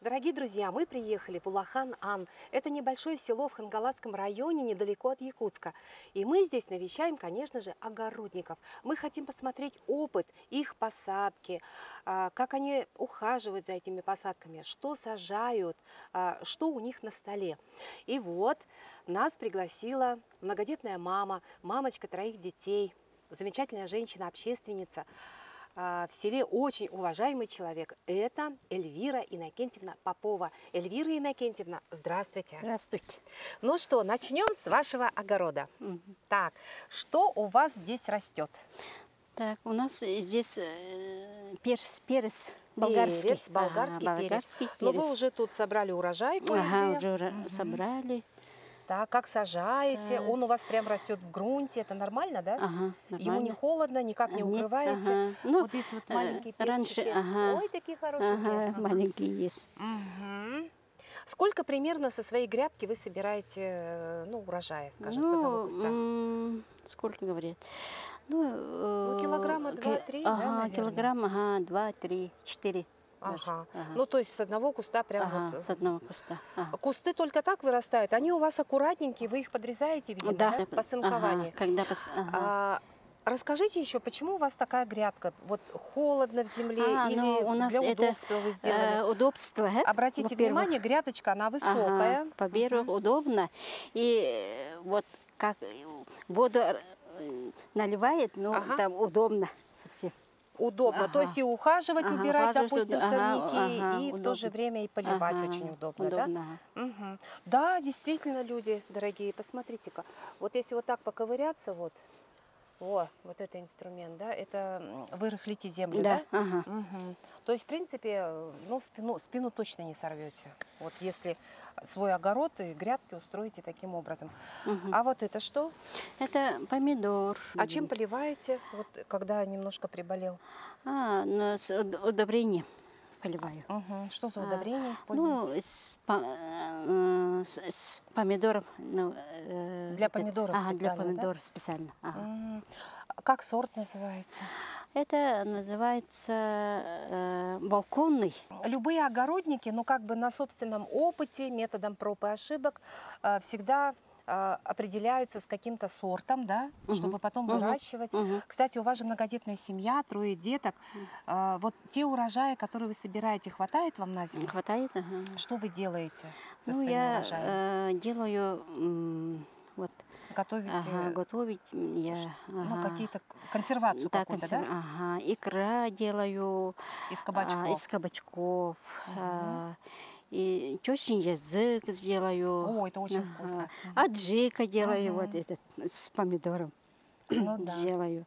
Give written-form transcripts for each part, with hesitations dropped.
Дорогие друзья, мы приехали в Улахан-Ан. Это небольшое село в Хангаласском районе, недалеко от Якутска. И мы здесь навещаем, конечно же, огородников. Мы хотим посмотреть опыт их посадки, как они ухаживают за этими посадками, что сажают, что у них на столе. И вот нас пригласила многодетная мама, мамочка 3 детей, замечательная женщина-общественница. В селе очень уважаемый человек. Это Эльвира Иннокентьевна Попова. Эльвира Иннокентьевна, здравствуйте. Здравствуйте. Ну что, начнем с вашего огорода. Так, что у вас здесь растет? Так, у нас здесь перец болгарский. Перец, болгарский перец. Но вы уже тут собрали урожай? Ага, уже собрали. Так, как сажаете? Он у вас прям растет в грунте, это нормально, да? Ага, нормально. Ему не холодно, никак не укрываете? Ага. Ну, вот здесь вот маленькие перчики. Раньше, ага. Ой, такие хорошие. Маленькие есть. Сколько примерно со своей грядки вы собираете, урожая, скажем, с одного куста? Сколько говорят? Килограмма 2-3, да, наверное? Килограмма, 2, 3, 4. Ага. Ну, то есть с одного куста прям вот... с одного куста. Кусты только так вырастают? Они у вас аккуратненькие, вы их подрезаете, видимо, да? По цинкованию? Расскажите еще, почему у вас такая грядка? Вот холодно в земле или у нас для удобства вы сделали? Удобство. Обратите внимание, грядочка, она высокая. Во-первых, удобно. И вот как воду наливает, там удобно совсем. Удобно, то есть и ухаживать, убирать, допустим, сорняки, и в то же время и поливать очень удобно, да? Да, действительно, люди дорогие, посмотрите-ка, вот если вот так поковыряться, вот это инструмент, да, это вы рыхлите землю, да? То есть, в принципе, спину точно не сорвете, вот если свой огород и грядки устроите таким образом. А вот это что? Это помидор. А чем поливаете, вот когда немножко приболел? С удобрением поливаю. Что за удобрение используете? С помидором. Для помидоров специально, для помидоров, да? специально. Как сорт называется? Это называется балконный. Любые огородники, на собственном опыте, методом проб и ошибок, всегда определяются с каким-то сортом, да, чтобы потом выращивать. Кстати, у вас же многодетная семья, 3 деток. Вот те урожаи, которые вы собираете, хватает вам на зиму? Хватает, Что вы делаете со своими я урожаями? делаю готовить я. Какие-то консервацию какую-то, да? Икра делаю. Из кабачков. Из кабачков. И чёрный язык сделаю. О, это очень вкусно. Аджика делаю, вот этот с помидором делаю.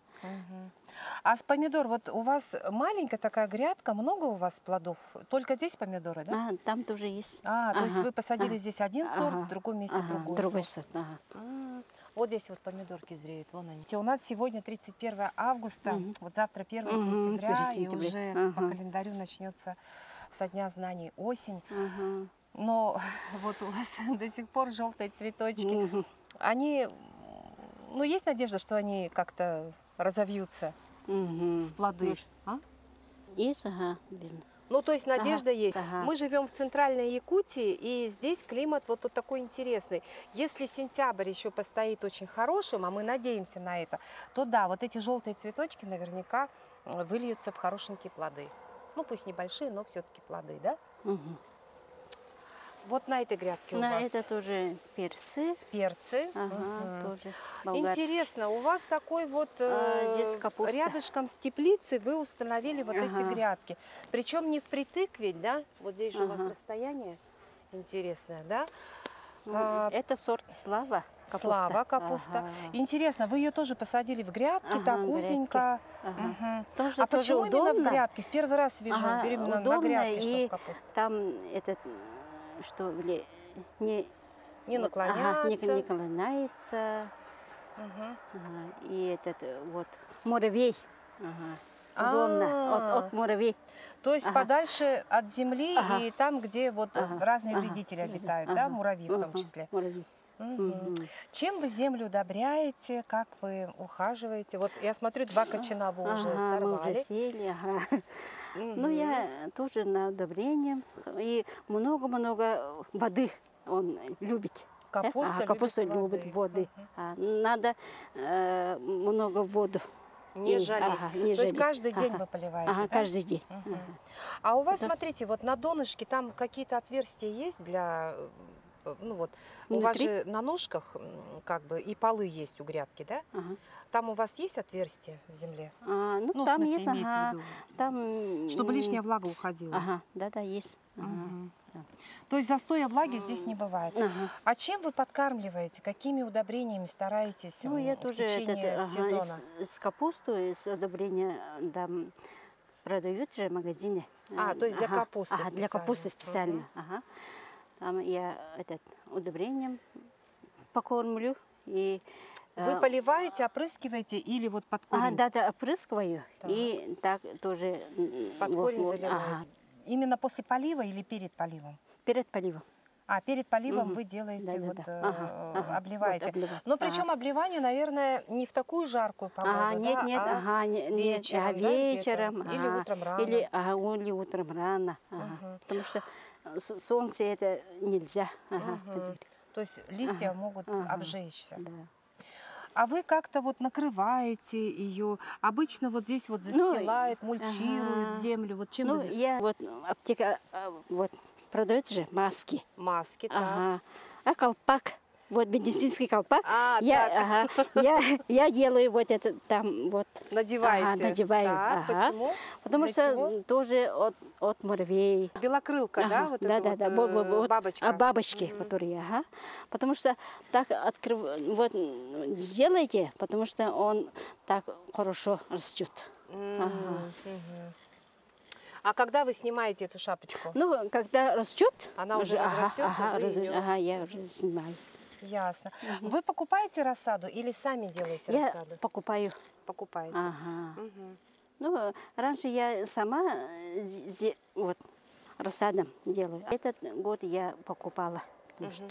А с помидор, вот у вас маленькая такая грядка, много у вас плодов? Только здесь помидоры, да? Там тоже есть. То есть вы посадили здесь один сорт, в другом месте другой сорт. Вот здесь вот помидорки зреют, вон они. У нас сегодня 31 августа, вот завтра 1 сентября, и уже по календарю начнется со дня знаний осень. Но вот у вас до сих пор желтые цветочки. Они, есть надежда, что они как-то разовьются, плоды? Есть, видно. То есть надежда есть. Мы живем в центральной Якутии, и здесь климат вот такой интересный. Если сентябрь еще постоит очень хорошим, а мы надеемся на это, то да, вот эти желтые цветочки наверняка выльются в хорошенькие плоды. Пусть небольшие, но все-таки плоды, да? Вот на этой грядке у вас. Это тоже перцы. Перцы. Тоже болгарские. Интересно, у вас такой вот здесь капуста. Рядышком с теплицей вы установили вот эти грядки. Причем не впритык ведь, да? Вот здесь же у вас расстояние интересное, да? Это сорт Слава. Слава капуста. Интересно, вы ее тоже посадили в грядки, так узенько. А почему удобно? Именно в грядке? В первый раз вижу именно на грядке, и капуста. Там что не наклоняется. Не наклоняется. И муравей. Удобно. От муравей. То есть подальше от земли и там, где разные вредители обитают, да, муравьи в том числе. Муравьи. Чем вы землю удобряете, как вы ухаживаете? Вот я смотрю, 2 кочана вы уже Ага, мы уже сорвали. сели, ага. Ну, я тоже на удобрение. И много-много воды он любит. Капуста Капуста любит любит воды. Надо много воду. Не И, жалеть. не То есть жалеть. каждый день вы поливаете, Ага, да? каждый день. А у вас, смотрите, вот на донышке там какие-то отверстия есть для... Ну вот, у вас Внутри? же на ножках как бы и полы есть у грядки, да? Ага. Там у вас есть отверстие в земле? Ну, Ну, в там смысле, есть, имеется в ага. виду, Там, чтобы лишняя влага уходила. Ага, да, есть. Мгм. То есть застоя влаги здесь не бывает. Ага. А чем вы подкармливаете? Какими удобрениями стараетесь Ну, я в тоже течение сезона? из капусту, из удобрения продают же в магазине. То есть для капусты Ага, для капусты специально. специально. Ага. Там я удобрением покормлю. И, Вы поливаете, опрыскиваете или вот под корень? да, опрыскиваю. Так. И так тоже Под корень заливаете. Ага, Именно после полива или перед поливом? перед поливом. Перед поливом вы делаете, Да. обливаете. Вот, обливаю. Но причем обливание, наверное, не в такую жаркую погоду, Нет, да, нет, вечером, да, вечером, где-то? Или утром рано. Или утром рано. Потому что солнце это нельзя. То есть листья могут обжечься. Да. А вы как-то вот накрываете ее? Обычно вот здесь вот застилают, мульчируют землю. Вот чем вы... Я аптека продают же маски. Маски, так. Ага. А колпак, медицинский колпак, Так. я делаю вот это там вот. Надеваете? Надеваю. Так, почему? Потому Для что чего? тоже от муравей. Белокрылка, да? Вот эта бабочка? Бабочки, которые, Потому что так сделайте, потому что он так хорошо растет. А когда вы снимаете эту шапочку? Ну, когда растет, Она уже разрастется, я уже снимаю. Ясно. Вы покупаете рассаду или сами делаете Я рассаду? покупаю. Покупаете. Ну, раньше я сама рассадом делаю. Этот год я покупала. Потому что,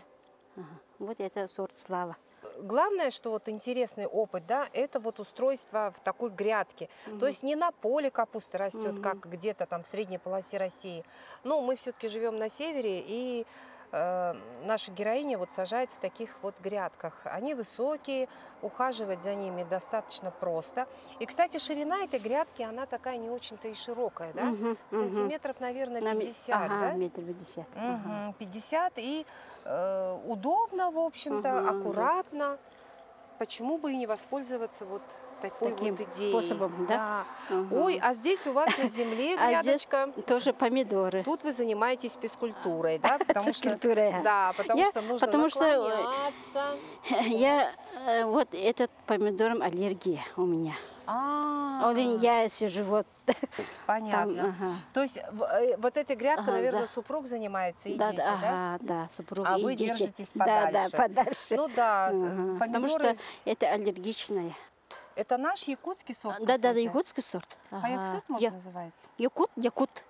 вот это сорт Слава. Главное, что вот интересный опыт, да, это вот устройство в такой грядке. То есть не на поле капуста растет, как где-то там в средней полосе России. Но мы все-таки живем на севере, и наша героиня вот сажает в таких вот грядках. Они высокие, ухаживать за ними достаточно просто. И, кстати, ширина этой грядки, она такая не очень-то и широкая, да? Сантиметров, наверное, 50, да? Метр 50. 50, и удобно, в общем-то, аккуратно. Почему бы и не воспользоваться вот таким вот идеей? Способом, да? Ой, а здесь у вас на земле грядочка. Здесь тоже помидоры. Тут вы занимаетесь физкультурой, да? Потому что нужно наклоняться. Я вот этот помидором аллергия у меня. Я сижу вот. Понятно. То есть вот этой грядкой, наверное, супруг занимается и дети, да? Да, супруг и вы дети. Держитесь подальше. Да, подальше. Ну да, потому что это аллергичное. Это наш якутский сорт? Да, якутский сорт. Хаяксит, может, называется? Якут. Якут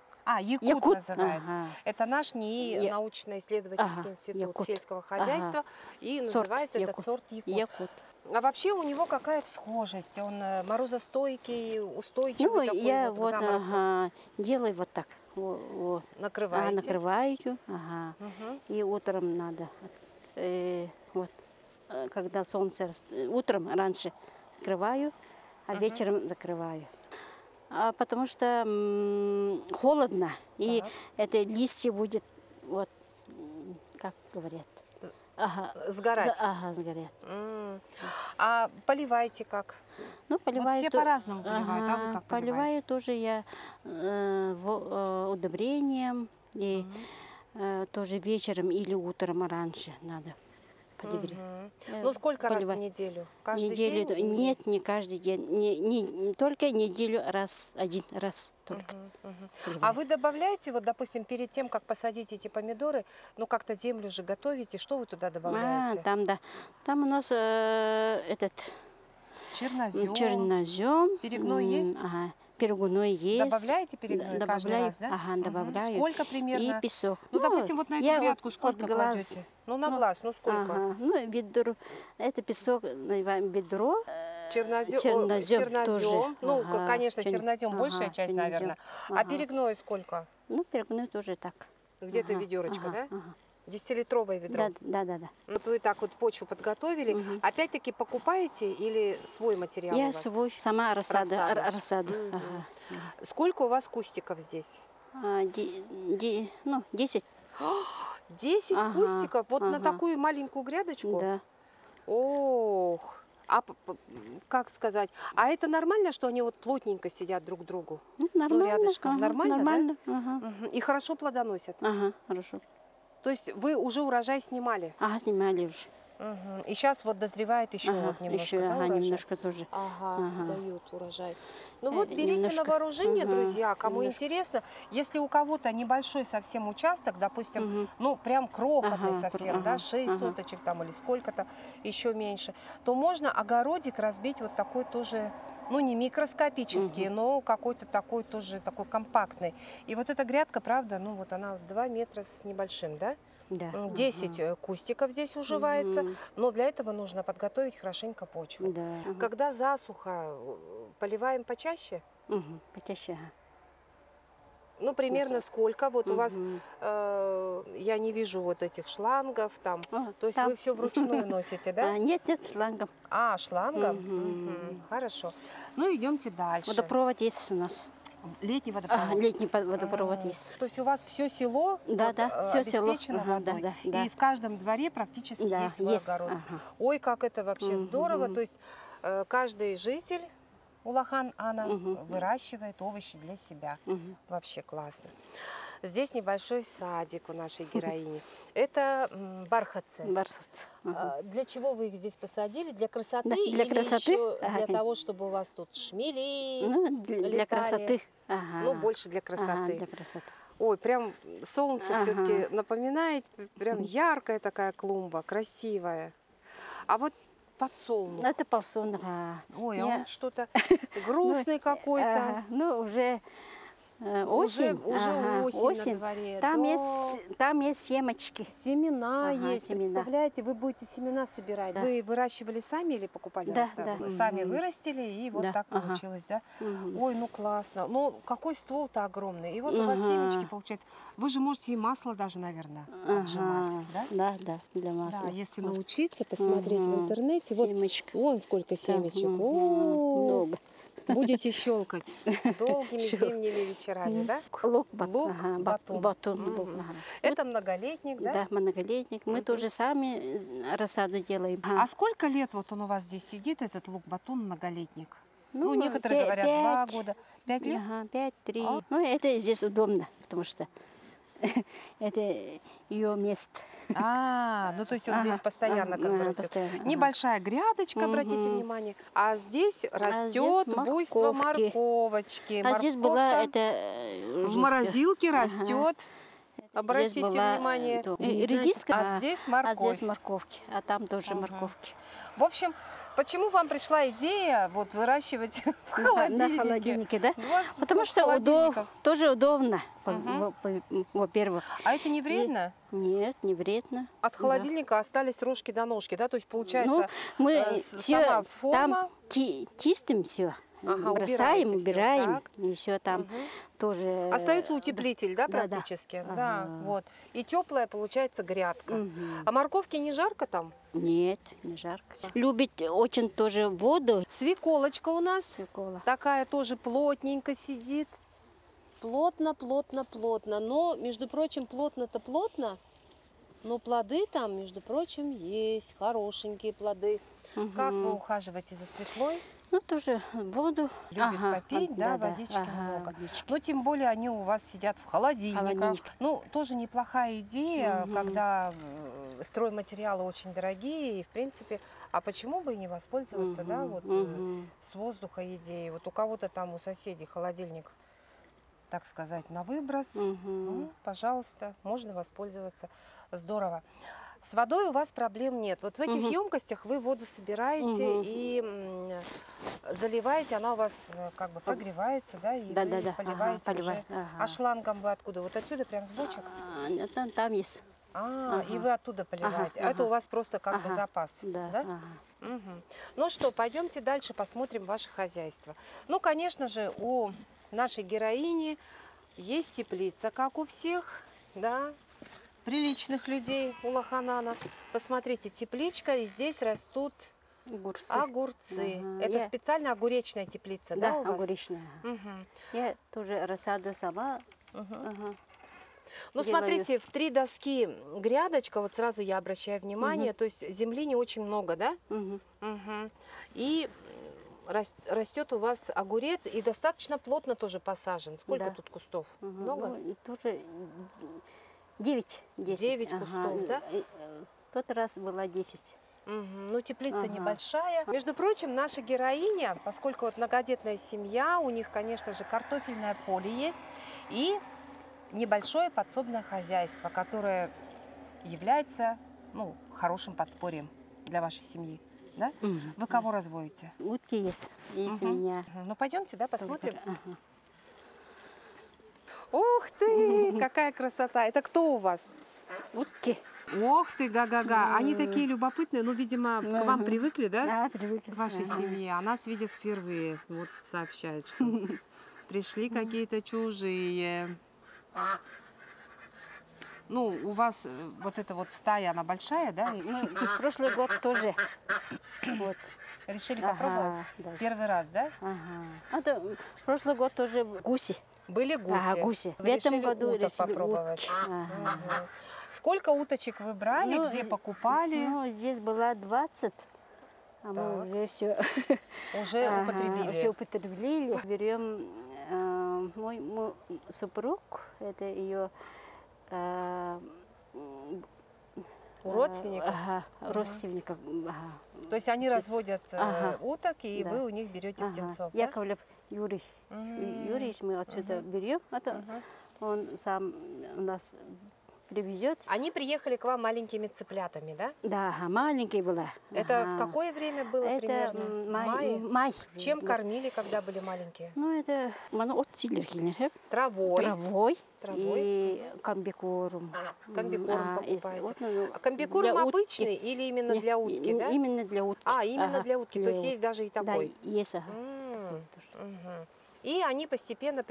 называется. Это наш НИИ, научно-исследовательский институт сельского хозяйства. И называется этот сорт якут. А вообще у него какая схожесть? Он морозостойкий, устойчивый такой я вот к заморозкам? делаю вот так. Накрываете? Накрываю. И утром надо. Когда солнце утром раньше открываю, а вечером закрываю. Потому что холодно, и это листья будет, вот, как говорят, сгорать. Сгорят. А поливаете как? Ну, поливаю. Вот все по-разному поливают, а вы как поливаю? Тоже я удобрением, и тоже вечером или утром раньше надо подогреть. Ну, сколько раз в неделю? Каждый день? Нет, не каждый день. Не только неделю один раз только. А вы добавляете, вот, допустим, перед тем, как посадить эти помидоры, ну, как-то землю же готовите, что вы туда добавляете? Там у нас Чернозем. Чернозем. Перегной есть? перегной есть. Добавляете перегной каждый раз, да? Ага, добавляю. Сколько примерно? И песок. Ну, допустим, вот на эту я грядку вот сколько от глаз. кладете? Ну, на глаз, ну сколько? Ага, ну, ведро. Это песок, называем ведро. Чернозем тоже. Ну, Ага, конечно, чернозем большая часть, чернозем. наверное. А Ага. перегной сколько? Ну, перегной тоже так. Где-то Ага, ведерочко, ага, да? ага. 10-литровое ведро. Да. Вот вы так вот почву подготовили. Мгм. Опять-таки покупаете или свой материал у Я вас? свой, сама рассада. Рассада. Мгм. Ага. Сколько у вас кустиков здесь? Ну, 10. 10 Ага, кустиков? Вот на ага. такую маленькую грядочку? Да. Ох! А как сказать? А это нормально, что они вот плотненько сидят друг к другу? Ну, нормально. рядышком. Ага, Нормально, да? нормально. Ага. Мгм. И хорошо плодоносят? Ага, хорошо. То есть вы уже урожай снимали? Ага, снимали уже. Мгм. И сейчас вот дозревает еще Ага, вот немножко, еще, да, ага, урожай? немножко тоже. Ага, Ага. дают урожай. Ну вот берите немножко. на вооружение, Ага, друзья, кому немножко. интересно. Если у кого-то небольшой совсем участок, допустим, Мгм. ну прям крохотный Ага, совсем, да, ага, 6 ага. соточек там или сколько-то, еще меньше, то можно огородик разбить вот такой тоже, ну не микроскопический, но какой-то такой тоже такой компактный. И вот эта грядка, правда, ну вот она 2 метра с небольшим, да? Да. 10 кустиков здесь уживается, Мгм. но для этого нужно подготовить хорошенько почву. Да. Ага. Когда засуха, поливаем почаще? Мгм. Почаще. Ага. Ну, примерно сколько? Вот у вас, Мгм. я не вижу вот этих шлангов там. О, То есть там. вы все вручную носите, да? Нет, шлангом. А, шлангом? Мгм. Мгм. Хорошо. Ну, идемте дальше. Водопровод есть у нас. Летний водопровод. Ага, летний водопровод есть. То есть у вас все село Да, да, всё село. обеспечено Ага, водой. да. И в каждом дворе практически Да, есть свой есть. огород. Ага. Ой, как это вообще Мгм. здорово. То есть каждый житель Улахан Ана Мгм. выращивает овощи для себя. Мгм. Вообще классно. Здесь небольшой садик у нашей героини. Это бархатцы. Барсац. Ага. Для чего вы их здесь посадили? Для красоты Да, для или красоты. еще для Ага. того, чтобы у вас тут шмели? Ну, для летали? красоты. Ага. Ну, больше для красоты. Ага, для красоты. Ой, прям солнце Ага. все-таки напоминает, прям яркая такая клумба, красивая. А вот подсолнух. Это подсолнух. Ой, а Я- он что-то грустный какой-то. Ага, ну, уже осень. Уже Ага, осень на дворе. Там, да. там есть семечки. Семена Ага, есть, семена. представляете, вы будете семена собирать. Да. Вы выращивали сами или покупали Да, рассаду? да. Сами Мгм. вырастили, и вот Да, так ага. получилось, да? Мгм. Ой, ну классно. Ну, какой ствол-то огромный. И вот у вас Ага. семечки, получается. Вы же можете и масло даже, наверное, отжимать, Ага. да? Да, для масла. Да, если научиться посмотреть в Мгм. интернете, вот Семечко. вон сколько Там, семечек. мгм, О, много. будете щелкать долгими Щелк. зимними вечерами, да? Лук, Лук, батон. батон. Мгм. Лук, ага. Это многолетник, да? Да, многолетник. Мы Мгм. тоже сами рассаду делаем. А сколько лет вот он у вас здесь сидит, этот лук-батон многолетник? Ну, некоторые пя- говорят 2 года. 5 лет? Ага, 5-3. А. Ну, это здесь удобно, потому что это ее место. Ну то есть он здесь Ага, постоянно как бы ага, растет. постоянно, ага. Небольшая грядочка, обратите Мгм. внимание. А здесь растет буйство морковки. морковочки. А здесь была Морковка это в уже морозилке Ага. растет. Обратите здесь была, внимание. редиска, А здесь а морковь. здесь морковки, а там тоже Ага. морковки. В общем, почему вам пришла идея вот выращивать в На холодильнике? холодильнике, да? У вас Потому сколько что холодильников? тоже удобно, Мгм. во-первых. А это не вредно? Нет, не вредно. От холодильника остались рожки до ножки, да? То есть получается Ну, мы сама все форма. там чистим все. Ага, Бросаем, убираете всё, убираем. так. И все там Мгм. тоже. Остается утеплитель, да, да, да. практически? Да, Ага. вот. И теплая получается грядка. Мгм. А морковке не жарко там? Нет, не жарко. Любит очень тоже воду. Свеколочка у нас Свекола. такая тоже плотненько сидит. Плотно, плотно, плотно. Но, между прочим, плотно-то плотно. Но плоды там, между прочим, есть. Хорошенькие плоды. Как вы ухаживаете за свеклой? Ну, тоже воду. Любит попить, да, водички много. водички. Но тем более они у вас сидят в холодильниках. Холодильник. Ну, тоже неплохая идея, Мгм. когда стройматериалы очень дорогие. И, в принципе, а почему бы и не воспользоваться, да, вот с воздуха идеей. Вот у кого-то там, у соседей холодильник, так сказать, на выброс. Ну, пожалуйста, можно воспользоваться. Здорово. С водой у вас проблем нет. Вот в этих Мгм. емкостях вы воду собираете Мгм. и заливаете, она у вас как бы прогревается, да, и Да, вы да, да. поливаете Ага, уже. поливаю. А шлангом вы откуда? Вот отсюда прям с бочек? Там есть. И Ага. вы оттуда поливаете. А это ага. у вас просто как бы Ага. запас, Да. да? Ага. Мгм. Ну что, пойдемте дальше посмотрим ваше хозяйство. Ну, конечно же, у нашей героини есть теплица, как у всех, да, приличных людей, у Лоханана. Посмотрите, тепличка, и здесь растут Огурцы. огурцы. Ага. Это специально огуречная теплица, да, Да, у вас? огуречная. Мгм. Я тоже рассаду сама. Мгм. Ага. Ну, делаю. смотрите, в 3 доски грядочка, вот сразу я обращаю внимание, то есть земли не очень много, да? Мгм. Мгм. И растет у вас огурец и достаточно плотно тоже посажен. Сколько Да. тут кустов? Ага. Много? Ну, тоже 9, 10. 9 кустов, да? В тот раз было 10. Мгм. Ну, теплица Ага. небольшая. Между прочим, наша героиня, поскольку вот многодетная семья, у них, конечно же, картофельное поле есть и небольшое подсобное хозяйство, которое является, ну, хорошим подспорьем для вашей семьи. Да? Мгм. Вы кого разводите? Утки есть у Мгм. меня. Мгм. Ну, пойдемте, да, посмотрим. Ага. Ух ты, какая красота! Это кто у вас? Утки. Ох ты, га-га-га. Они такие любопытные, ну, видимо, к вам Мгм. привыкли, да? Да, привыкли. К вашей Ага. семье. А нас видят впервые. Вот сообщают, что пришли какие-то чужие. Ну, у вас вот эта вот стая, она большая, да? И Мы прошлый год тоже. Вот. решили попробовать? Ага, даже. Первый раз, да? Ага. Это прошлый год тоже гуси. Были гуси. Ага, гуси. Вы В этом решили году уток решили попробовать. утки. Ага. Мгм. Сколько уточек вы брали, Ну, где покупали? Ну, здесь было 20, а Так. мы уже все Уже употребили. Все употребили. Берем мой супруг, это ее У родственников? Ага, родственников. Ага. То есть они разводят Ага. уток, и Да. вы у них берете Ага. птенцов, да? Яковлев Юрий. Юрий мы отсюда берем. Это он сам у нас привезет. Они приехали к вам маленькими цыплятами, да? Да, маленький была. Это Ага. в какое время было Это примерно? май. В Май. Чем кормили, когда были маленькие? Ну, это от силер келер. Травой. Травой Травой. и комбикорм. Комбикорм покупаете. Ну, А комбикорм для утки. обычный или именно для утки, да? Именно для утки. Именно Ага, для утки. То есть для есть даже и такой. Да, есть. Ага. Мгм. И они постепенно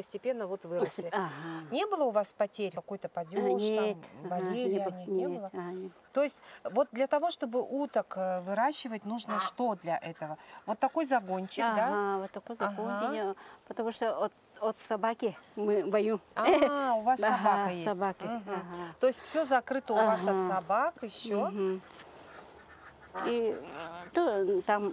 вот выросли. Ага. Не было у вас потерь, какой-то падеж, Нет. там, Ага, болели они? Не Нет. было? Ага, нет. То есть вот для того, чтобы уток выращивать, нужно что для этого? Вот такой загончик, да? Ага, вот такой закон. Ага. Потому что от собаки мы боим. У вас Ага, собака есть. собаки. Мгм. Ага. То есть все закрыто у вас от Ага. собак еще? Мгм. И там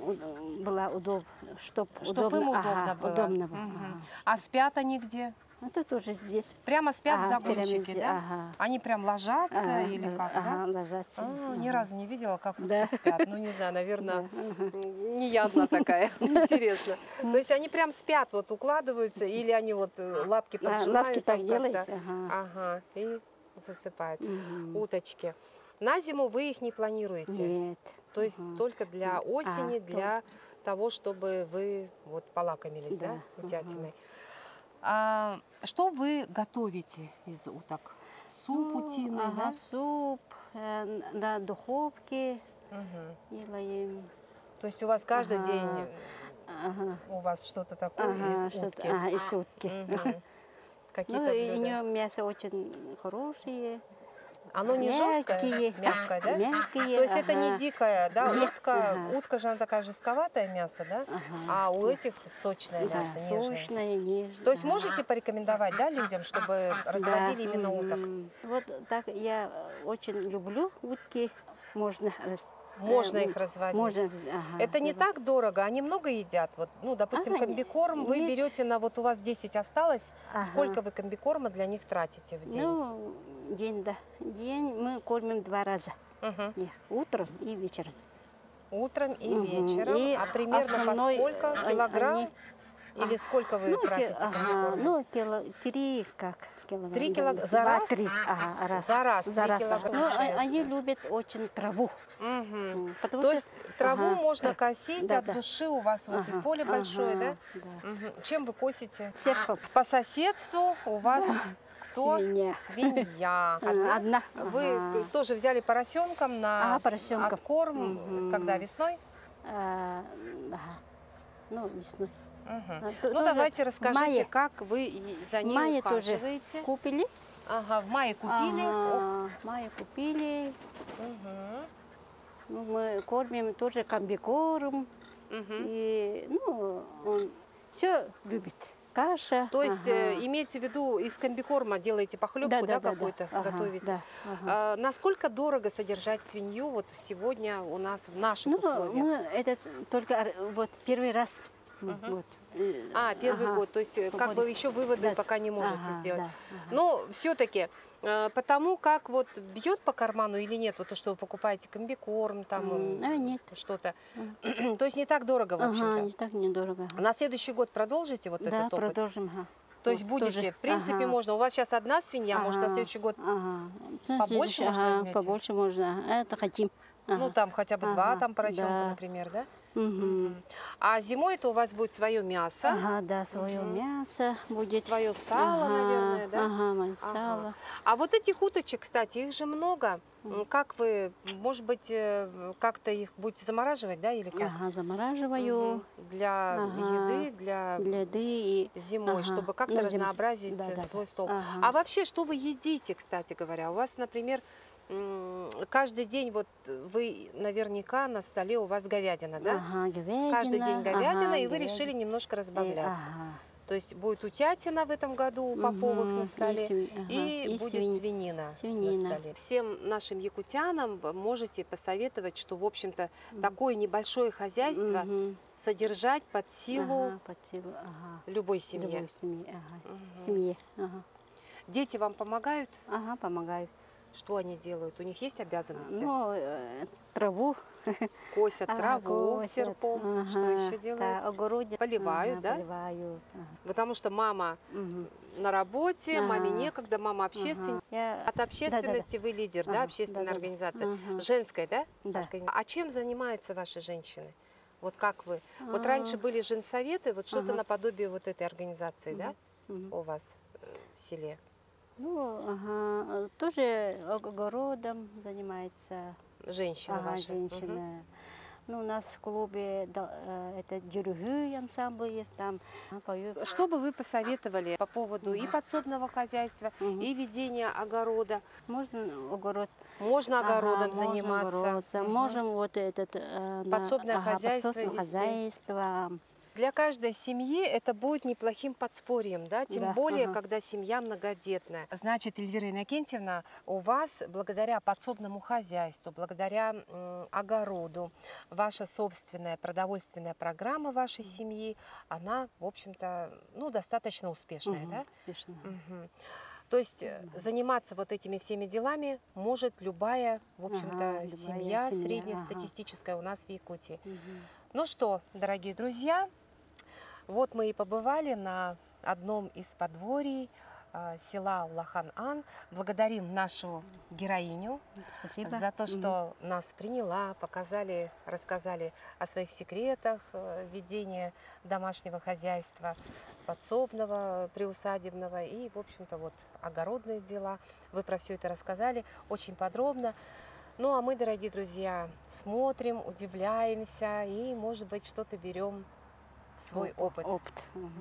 было удобно, чтобы Чтобы им удобно ага, было. удобно было. Мгм. А спят они где? Ага. Это тоже здесь. Прямо спят в Ага, загончике, прямо да? Ага. Они прям ложатся Ага, или как, да? ага, ложатся. Ни разу не видела, как утки Да. спят. Ну, не знаю, наверное, Да, ага. не я одна такая. Интересно. То есть они прям спят, вот укладываются, или они вот лапки поджимают? лапки там так как-то? делаете, ага. Ага, и засыпают. Мгм. Уточки. На зиму вы их не планируете? Нет. То есть Ага. только для осени, для того, чтобы вы вот полакомились, да, Да, утятиной. Что вы готовите из уток? Суп утиный, Ага, да? суп на духовке Мгм. делаем. То есть у вас каждый Ага. день Ага. у вас что-то такое Ага, из что-то, утки? ага, из утки. Мгм. Какие-то Ну, и у блюда? нее мясо очень хорошее. Оно не жесткое, мягкие. мягкое, да? Мягкие. То есть это не ага. дикая, да, Нет, утка, ага. утка же она такая жестковатая мясо, да? Ага. А у этих сочное Да, мясо, нежное. сочное, нежное. То есть можете порекомендовать, да, людям, чтобы разводили Да, именно уток? Вот так я очень люблю утки. Можно Можно их разводить. Можно, ага, Это не так дорого, они много едят. Вот, ну, допустим, Ага, комбикорм вы нет. берете на, вот у вас 10 осталось, Ага. сколько вы комбикорма для них тратите в день? Ну, день, да. День мы кормим 2 раза. Мгм. Утром и вечером. Утром и Мгм. вечером. И А примерно основной, по сколько? Килограмм? они Или сколько вы тратите комбикорма? ну, три килограмма. 3 килограмма за раз? Три, раз. За раз 3 ага. килограмма Ну, получается. они любят очень траву. Мгм. Потому То что- есть траву ага, можно косить да, от да. души, у вас вот и Ага, поле большое, да? да? Мгм. Чем вы косите? Серпом. По соседству у вас кто? Свинья. Свинья. Одна? Одна. Вы Ага. тоже взяли поросенком на Ага, поросенком. откорм, Мгм. когда весной? Ага. Ну, весной. Мгм. Ну, Ну тоже давайте в расскажите, мае. как вы за В ней мае тоже ухаживаете. купили. Ага, в мае купили. Ох, Ага, в мае купили. мгм, Ну, мы кормим тоже комбикорм. мгм. И, ну, он все любит. Каша. То есть ага. имеете в виду из комбикорма делаете похлебку, да, какую-то Ага, готовите? да, ага. Насколько дорого содержать свинью вот сегодня у нас в наших Ну, условиях? мы это только вот первый раз. Вот. Первый Ага. год, то есть как бы Более. еще выводы Да. пока не можете Ага, сделать. да, ага. Но все-таки потому как вот бьет по карману или нет, вот то, что вы покупаете комбикорм, там Нет. что-то, то есть не так дорого, в Ага, общем-то. не так недорого. На следующий год продолжите вот Да, этот опыт? продолжим. Ага. То есть Вот будете, тоже. в принципе, Ага. можно. У вас сейчас одна свинья, может, на Ага, следующий год, ага. побольше, может, ага, возьмете? побольше можно. Это хотим. ну, Ага. там хотя бы 2 Ага, там поросенка, да. например, да? Мгм. А зимой это у вас будет свое мясо, Ага, да, свое Мгм. мясо будет. свое сало, Ага, наверное, да? Ага, мое Ага. сало. А вот этих уточек, кстати, их же много. Как вы, может быть, как-то их будете замораживать, да, или как? Ага, замораживаю Мгм. Для Ага. еды, для для еды и зимой, ага, чтобы как-то на зиму. разнообразить Да, да, да. свой стол. Ага. А вообще, что вы едите, кстати говоря? У вас, например, каждый день, вот вы наверняка на столе у вас говядина, да? Ага, говядина. Каждый день говядина, ага, и вы говядина. решили немножко разбавляться. Ага. То есть будет утятина в этом году у Поповых Мгм, на и столе, ага, и будет свинина свинина. на столе. Всем нашим якутянам вы можете посоветовать, что, в общем-то, такое небольшое хозяйство Мгм. содержать под силу Ага, под силу, ага. любой семье. Любой семье. Ага. Мгм. Семье. Ага. Дети вам помогают? Ага, помогают. Что они делают? У них есть обязанности? Ну, траву. Косят траву косят. серпом. Что Ага, еще делают? да, огородят. Поливают, да? Поливают. Ага. Потому что мама Мгм. на работе, маме Ага. некогда, мама общественница. Ага. Я- От общественности вы лидер, да, Ага, общественной да-да-да. организации. Ага. Женской, да? Да. А чем занимаются ваши женщины? Вот как вы? Вот А. раньше были женсоветы, вот что-то Ага. наподобие вот этой организации, да, Мгм. у вас в селе? Ну, ага, тоже огородом занимается. Женщины Ага, ваши. Мгм. женщина. Ну, у нас в клубе это дюргю ансамбль есть, там поют. Что бы вы посоветовали по поводу и подсобного хозяйства, Мгм. и ведения огорода? Можно огород. Можно огородом Ага, можно заниматься. огород, Мгм. можем вот этот Подсобное хозяйство подсобное вести. хозяйство. Для каждой семьи это будет неплохим подспорьем, да? Тем Да, более, ага. когда семья многодетная. Значит, Эльвира Иннокентьевна, у вас благодаря подсобному хозяйству, благодаря огороду, ваша собственная продовольственная программа вашей семьи, она, в общем-то, ну, достаточно успешная, да? Успешно. Мгм. То есть заниматься вот этими всеми делами может любая, в общем-то, Ага, любая семья семья, среднестатистическая у нас в Якутии. Мгм. Ну что, дорогие друзья, вот мы и побывали на одном из подворий села Улахан-Ан. Благодарим нашу героиню Спасибо. за то, Мгм. что нас приняла, показали, рассказали о своих секретах ведения домашнего хозяйства, подсобного, приусадебного и, в общем-то, вот огородные дела. Вы про все это рассказали очень подробно. Ну, а мы, дорогие друзья, смотрим, удивляемся и, может быть, что-то берем в свой опыт. Опыт. Мгм.